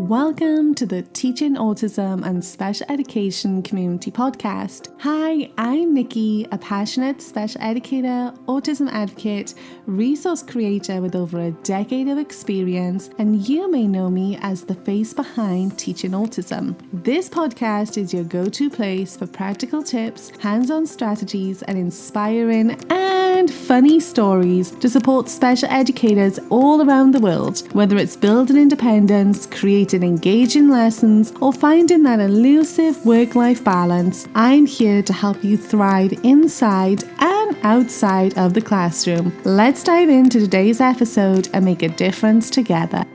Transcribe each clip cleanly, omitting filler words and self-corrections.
Welcome to the Teaching Autism and Special Education Community Podcast. Hi, I'm Nikki, a passionate special educator, autism advocate, resource creator with over a decade of experience, and you may know me as the face behind Teaching Autism. This podcast is your go-to place for practical tips, hands-on strategies, and inspiring and funny stories to support special educators all around the world, whether it's building independence, creating engaging lessons, or finding that elusive work-life balance. I'm here to help you thrive inside and outside of the classroom. Let's dive into today's episode and make a difference together.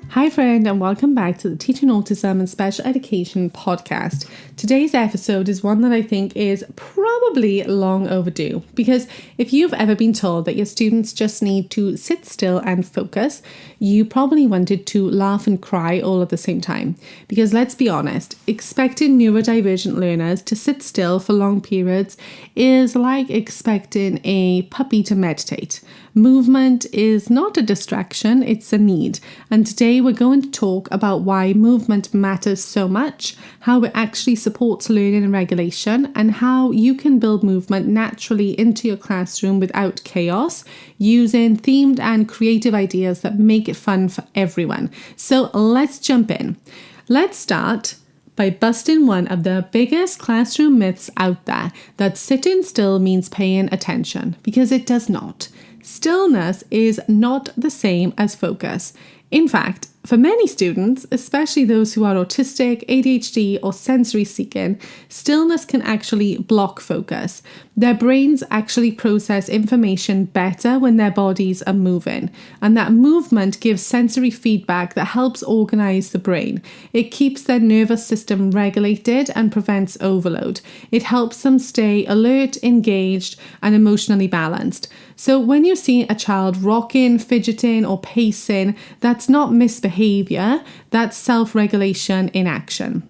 Hi friend, and welcome back to the Teaching Autism and Special Education podcast. Today's episode is one that I think is probably long overdue, because if you've ever been told that your students just need to sit still and focus, you probably wanted to laugh and cry all at the same time. Because let's be honest, expecting neurodivergent learners to sit still for long periods is like expecting a puppy to meditate. Movement is not a distraction, it's a need. And today we're going to talk about why movement matters so much, how it actually supports learning and regulation, and how you can build movement naturally into your classroom without chaos, using themed and creative ideas that make it fun for everyone. So let's jump in. Let's start by busting one of the biggest classroom myths out there, that sitting still means paying attention, because it does not. Stillness is not the same as focus. In fact, for many students, especially those who are autistic, ADHD, or sensory seeking, stillness can actually block focus. Their brains actually process information better when their bodies are moving, and that movement gives sensory feedback that helps organize the brain. It keeps their nervous system regulated and prevents overload. It helps them stay alert, engaged, and emotionally balanced. So when you see a child rocking, fidgeting, or pacing, that's not misbehavior, that's self-regulation in action.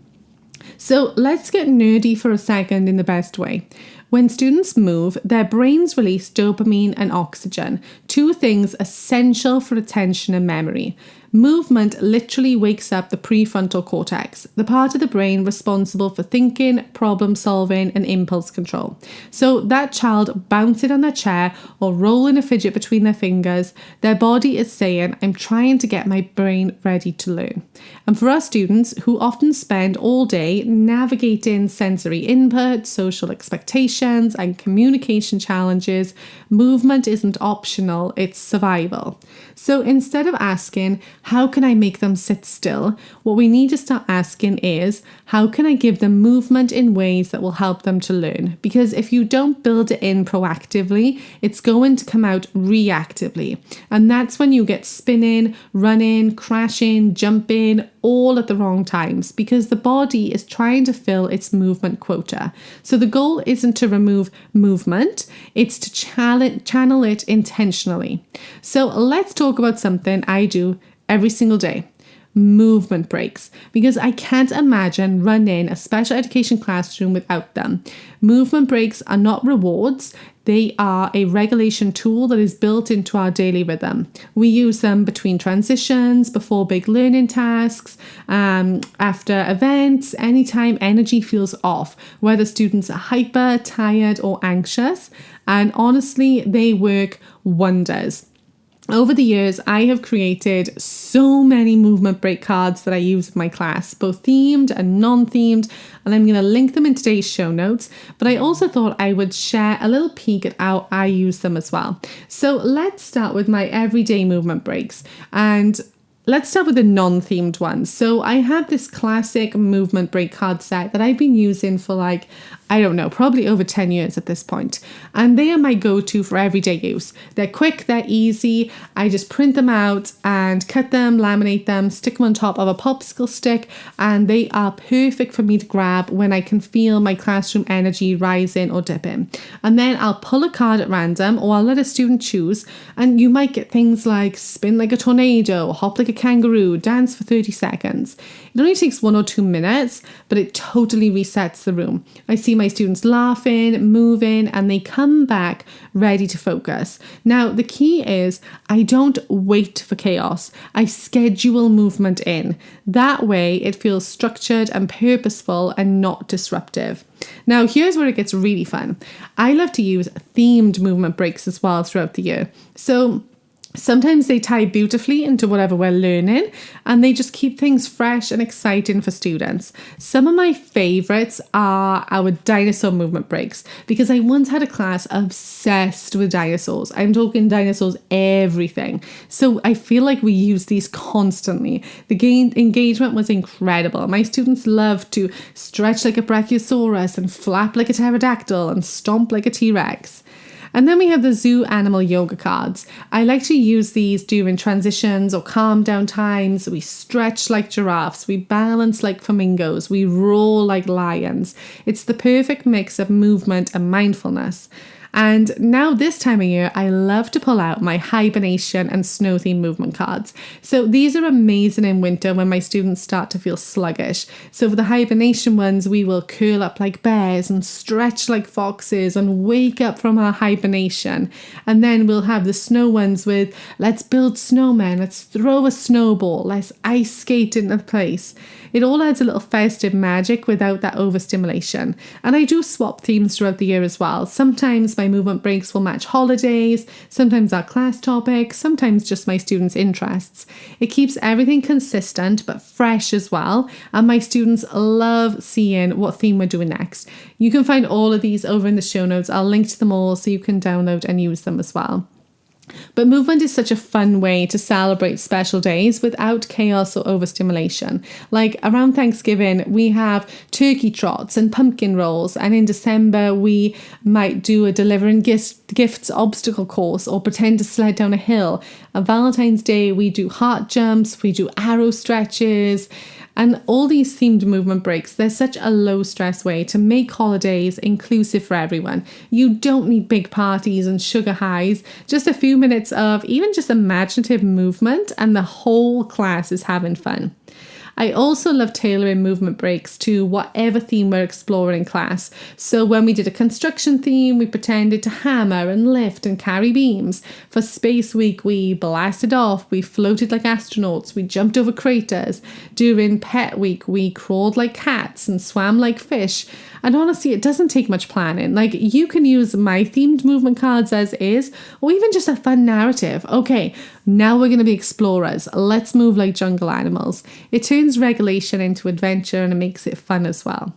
So let's get nerdy for a second in the best way. When students move, their brains release dopamine and oxygen, two things essential for attention and memory. Movement literally wakes up the prefrontal cortex, the part of the brain responsible for thinking, problem solving, and impulse control. So that child bouncing on their chair or rolling a fidget between their fingers, their body is saying, I'm trying to get my brain ready to learn. And for our students who often spend all day navigating sensory input, social expectations, and communication challenges, movement isn't optional, it's survival. So instead of asking, how can I make them sit still? What we need to start asking is, how can I give them movement in ways that will help them to learn? Because if you don't build it in proactively, it's going to come out reactively. And that's when you get spinning, running, crashing, jumping, all at the wrong times, because the body is trying to fill its movement quota. So the goal isn't to remove movement, it's to channel it intentionally. So let's talk about something I do every single day. Movement breaks, because I can't imagine running a special education classroom without them. Movement breaks are not rewards. They are a regulation tool that is built into our daily rhythm. We use them between transitions, before big learning tasks, after events, anytime energy feels off, whether students are hyper, tired, or anxious. And honestly, they work wonders. Over the years, I have created so many movement break cards that I use in my class, both themed and non-themed, and I'm going to link them in today's show notes, but I also thought I would share a little peek at how I use them as well. So let's start with my everyday movement breaks, and let's start with the non-themed ones. So I have this classic movement break card set that I've been using for probably over 10 years at this point. And they are my go-to for everyday use. They're quick, they're easy. I just print them out and cut them, laminate them, stick them on top of a popsicle stick, and they are perfect for me to grab when I can feel my classroom energy rising or dipping. And then I'll pull a card at random, or I'll let a student choose, and you might get things like spin like a tornado, hop like a kangaroo, dance for 30 seconds. It only takes 1 or 2 minutes, but it totally resets the room. I see my my students laughing, moving, and they come back ready to focus. Now, the key is I don't wait for chaos. I schedule movement in. That way it feels structured and purposeful and not disruptive. Now, here's where it gets really fun. I love to use themed movement breaks as well throughout the year. So sometimes they tie beautifully into whatever we're learning, and they just keep things fresh and exciting for students. Some of my favorites are our dinosaur movement breaks, because I once had a class obsessed with dinosaurs. I'm talking dinosaurs, everything. So I feel like we use these constantly. The engagement was incredible. My students loved to stretch like a brachiosaurus and flap like a pterodactyl and stomp like a T-Rex. And then we have the zoo animal yoga cards. I like to use these during transitions or calm down times. We stretch like giraffes. We balance like flamingos. We roar like lions. It's the perfect mix of movement and mindfulness. And now this time of year, I love to pull out my hibernation and snow theme movement cards. So these are amazing in winter when my students start to feel sluggish. So for the hibernation ones, we will curl up like bears and stretch like foxes and wake up from our hibernation. And then we'll have the snow ones with let's build snowmen, let's throw a snowball, let's ice skate into place. It all adds a little festive magic without that overstimulation. And I do swap themes throughout the year as well. Sometimes my movement breaks will match holidays, sometimes our class topics, sometimes just my students' interests. It keeps everything consistent but fresh as well, and my students love seeing what theme we're doing next. You can find all of these over in the show notes. I'll link to them all so you can download and use them as well. But movement is such a fun way to celebrate special days without chaos or overstimulation. Like around Thanksgiving, we have turkey trots and pumpkin rolls. And in December, we might do a delivering gifts obstacle course or pretend to sled down a hill. On Valentine's Day, we do heart jumps, we do arrow stretches. And all these themed movement breaks, they're such a low stress way to make holidays inclusive for everyone. You don't need big parties and sugar highs, just a few minutes of even just imaginative movement and the whole class is having fun. I also love tailoring movement breaks to whatever theme we're exploring in class. So when we did a construction theme, we pretended to hammer and lift and carry beams. For Space Week, we blasted off, we floated like astronauts, we jumped over craters. During Pet Week, we crawled like cats and swam like fish. And honestly, it doesn't take much planning. Like, you can use my themed movement cards as is, or even just a fun narrative. Okay, now we're going to be explorers. Let's move like jungle animals. It turns regulation into adventure and it makes it fun as well.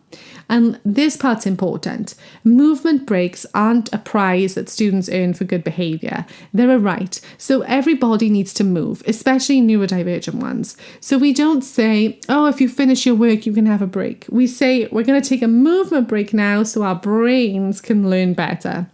And this part's important. Movement breaks aren't a prize that students earn for good behaviour. They're a right. So everybody needs to move, especially neurodivergent ones. So we don't say, oh, if you finish your work, you can have a break. We say, we're going to take a movement break now so our brains can learn better.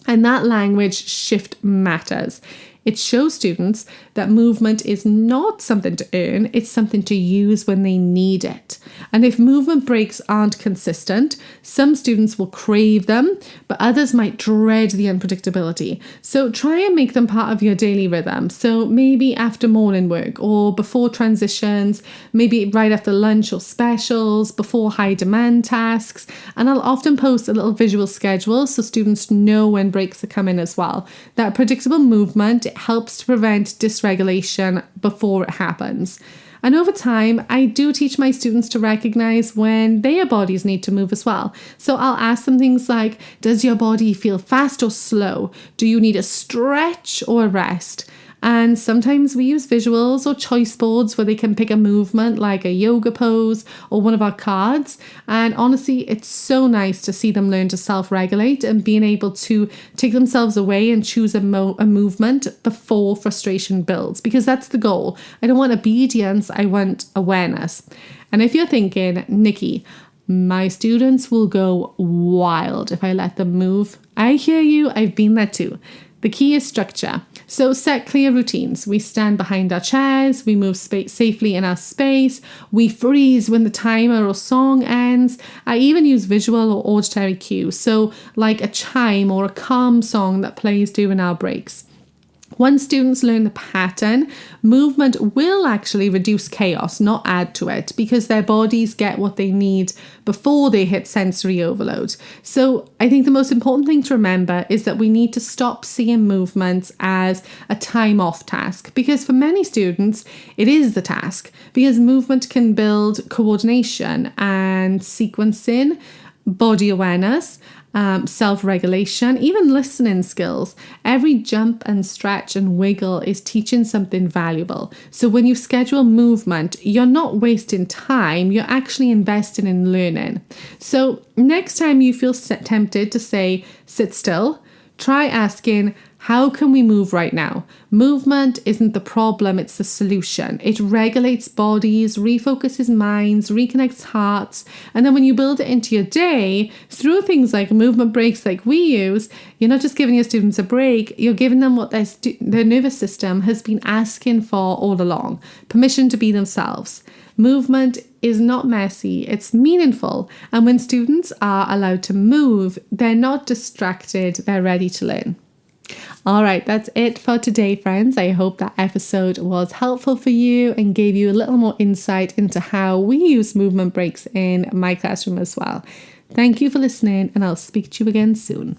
And that language shift matters. It shows students that movement is not something to earn, it's something to use when they need it. And if movement breaks aren't consistent, some students will crave them, but others might dread the unpredictability. So try and make them part of your daily rhythm. So maybe after morning work or before transitions, maybe right after lunch or specials, before high demand tasks. And I'll often post a little visual schedule so students know when breaks are coming as well. That predictable movement, it helps to prevent dysregulation before it happens. And over time, I do teach my students to recognize when their bodies need to move as well. So I'll ask them things like, does your body feel fast or slow? Do you need a stretch or a rest? And sometimes we use visuals or choice boards where they can pick a movement like a yoga pose or one of our cards. And honestly, it's so nice to see them learn to self-regulate and being able to take themselves away and choose a movement before frustration builds, because that's the goal. I don't want obedience, I want awareness. And if you're thinking, Nikki, my students will go wild if I let them move, I hear you, I've been there too. The key is structure. So set clear routines. We stand behind our chairs, we move safely in our space, we freeze when the timer or song ends. I even use visual or auditory cues, so like a chime or a calm song that plays during our breaks. Once students learn the pattern, movement will actually reduce chaos, not add to it, because their bodies get what they need before they hit sensory overload. So I think the most important thing to remember is that we need to stop seeing movements as a time off task, because for many students, it is the task, because movement can build coordination and sequencing, body awareness, self-regulation, even listening skills. Every jump and stretch and wiggle is teaching something valuable. So when you schedule movement, you're not wasting time, you're actually investing in learning. So next time you feel tempted to say, sit still, try asking, how can we move right now? Movement isn't the problem, it's the solution. It regulates bodies, refocuses minds, reconnects hearts. And then when you build it into your day, through things like movement breaks like we use, you're not just giving your students a break, you're giving them what their nervous system has been asking for all along, permission to be themselves. Movement is not messy, it's meaningful. And when students are allowed to move, they're not distracted, they're ready to learn. All right, that's it for today, friends. I hope that episode was helpful for you and gave you a little more insight into how we use movement breaks in my classroom as well. Thank you for listening, and I'll speak to you again soon.